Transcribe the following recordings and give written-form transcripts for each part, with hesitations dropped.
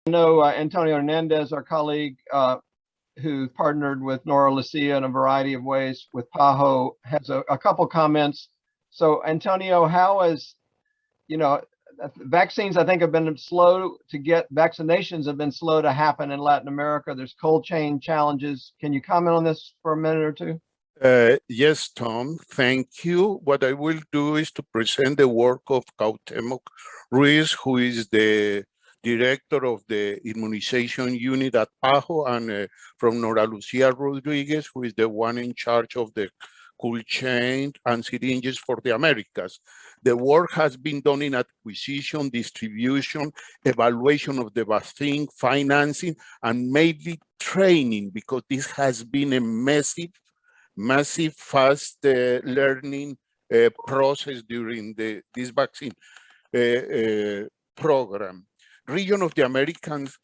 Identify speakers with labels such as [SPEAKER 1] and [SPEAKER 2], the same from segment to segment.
[SPEAKER 1] I know Antonio Hernandez, our colleague, who partnered with Nora Lucia in a variety of ways with PAHO, has a couple comments. So Antonio, how is, vaccines, I think, have been slow to get, vaccinations have been slow to happen in Latin America. There's cold chain challenges. Can you comment on this for a minute or two?
[SPEAKER 2] Yes, Tom, thank you. What I will do is to present the work of Cuauhtemoc Ruiz, who is the director of the immunization unit at PAHO, and from Nora Lucia Rodriguez, who is the one in charge of the cold chain and syringes for the Americas. The work has been done in acquisition, distribution, evaluation of the vaccine, financing, and maybe training, because this has been a massive, fast learning process during this vaccine program. Region of the Americans,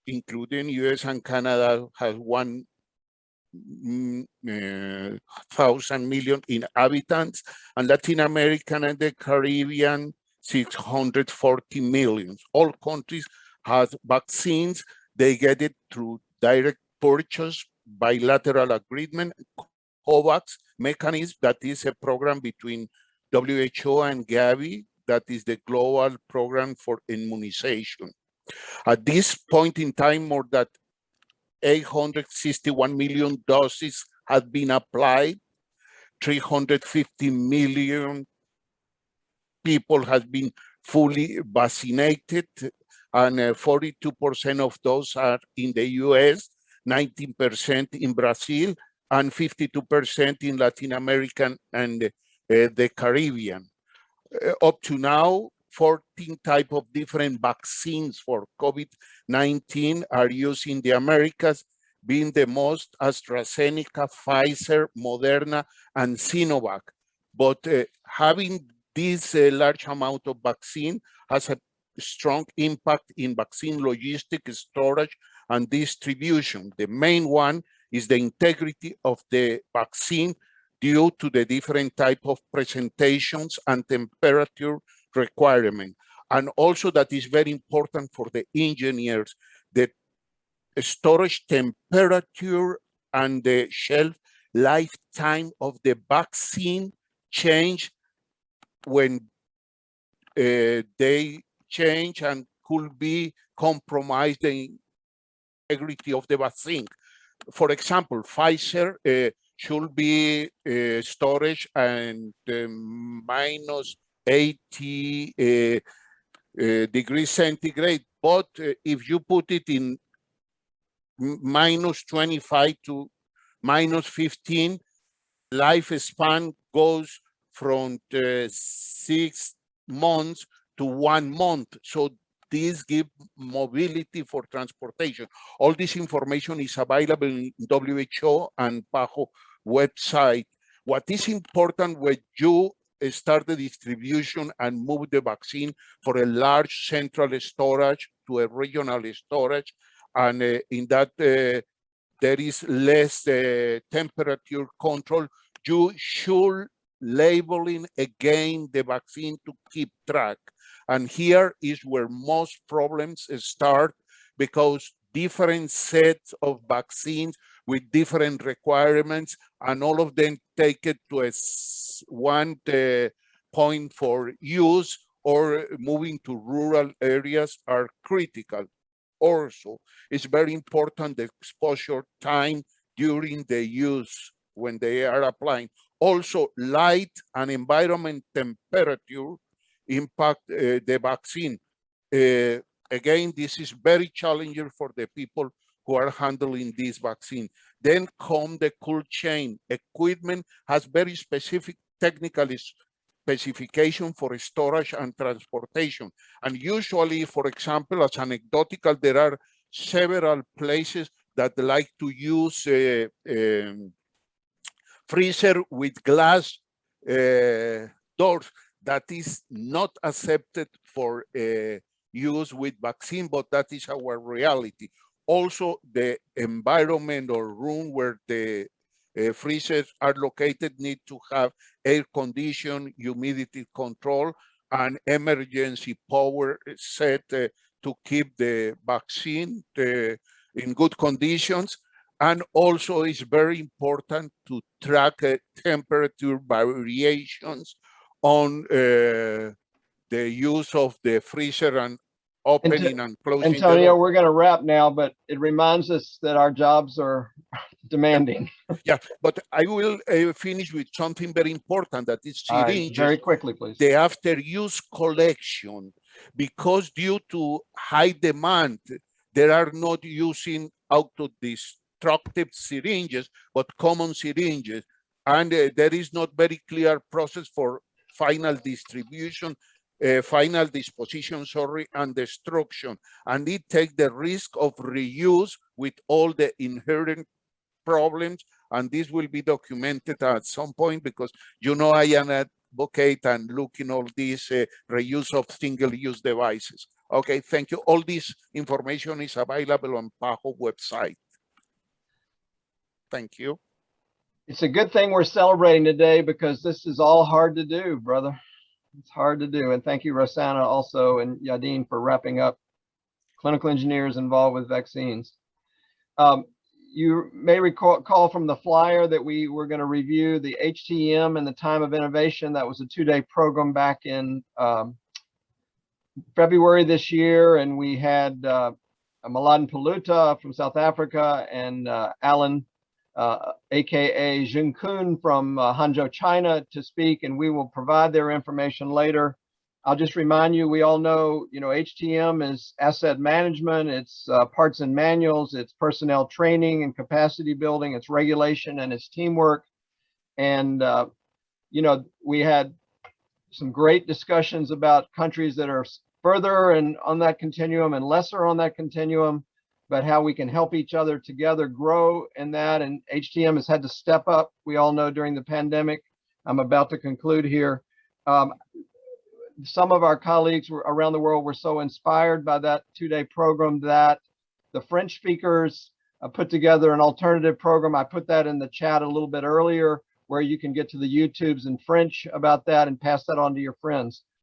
[SPEAKER 2] including US and Canada, has 1,000 million inhabitants, and Latin America and the Caribbean, 640 million. All countries have vaccines. They get it through direct purchase, bilateral agreement, COVAX mechanism, that is a program between WHO and Gavi, that is the global program for immunization. At this point in time, more than 861 million doses have been applied. 350 million people have been fully vaccinated, and 42% of those are in the US, 19% in Brazil, and 52% in Latin America and the Caribbean. Up to now, 14 type of different vaccines for COVID-19 are used in the Americas, being the most AstraZeneca, Pfizer, Moderna, and Sinovac. But having this large amount of vaccine has a strong impact in vaccine logistics, storage, and distribution. The main one is the integrity of the vaccine due to the different type of presentations and temperature requirement. And also, that is very important for the engineers, the storage temperature and the shelf lifetime of the vaccine change when they change and could be compromised the integrity of the vaccine. For example, Pfizer should be storage and minus 80 degrees centigrade, but if you put it in minus 25 to minus 15, lifespan goes from 6 months to 1 month. So this gives mobility for transportation. All this information is available in WHO and PAHO website. What is important when you start the distribution and move the vaccine for a large central storage to a regional storage, and in that there is less temperature control, you should labeling again the vaccine to keep track. And here is where most problems start, because different sets of vaccines with different requirements, and all of them take it to one point for use, or moving to rural areas are critical. Also, it's very important the exposure time during the use when they are applying. Also, light and environment temperature impact the vaccine. Again, this is very challenging for the people who are handling this vaccine. Then come the cold chain. Equipment has very specific technical specification for storage and transportation. And usually, for example, as anecdotal, there are several places that like to use freezer with glass doors. That is not accepted for use with vaccine, but that is our reality. Also, the environment or room where the freezers are located need to have air condition, humidity control, and emergency power set to keep the vaccine in good conditions. And also it's very important to track temperature variations on the use of the freezer and opening and closing the
[SPEAKER 1] Antonio,
[SPEAKER 2] door.
[SPEAKER 1] we're going to wrap now, but it reminds us that our jobs are demanding.
[SPEAKER 2] Yeah, but I will finish with something very important, that is
[SPEAKER 1] All right,
[SPEAKER 2] syringes.
[SPEAKER 1] very quickly, please.
[SPEAKER 2] The after-use collection, because due to high demand, they are not using auto-destructive syringes, but common syringes. And there is not very clear process for final distribution, final disposition, sorry, and destruction. And it takes the risk of reuse with all the inherent problems. And this will be documented at some point, because you know I am advocate and looking all these reuse of single-use devices. Okay, thank you. All this information is available on PAHO website. Thank you.
[SPEAKER 1] It's a good thing we're celebrating today, because this is all hard to do, brother. It's hard to do. And thank you, Rosanna, also, and Yadin, for wrapping up clinical engineers involved with vaccines. You may recall from the flyer that we were going to review the HTM and the time of innovation. That was a 2-day program back in February this year. And we had Maladen Paluta from South Africa and Alan, AKA Jun Kun from Hangzhou, China, to speak, and we will provide their information later. I'll just remind you, we all know, HTM is asset management, it's parts and manuals, it's personnel training and capacity building, it's regulation, and it's teamwork. And, we had some great discussions about countries that are further and on that continuum and lesser on that continuum, but how we can help each other together grow in that. And HTM has had to step up, we all know, during the pandemic. I'm about to conclude here. Some of our colleagues around the world were so inspired by that 2-day program that the French speakers put together an alternative program. I put that in the chat a little bit earlier, where you can get to the YouTubes in French about that and pass that on to your friends.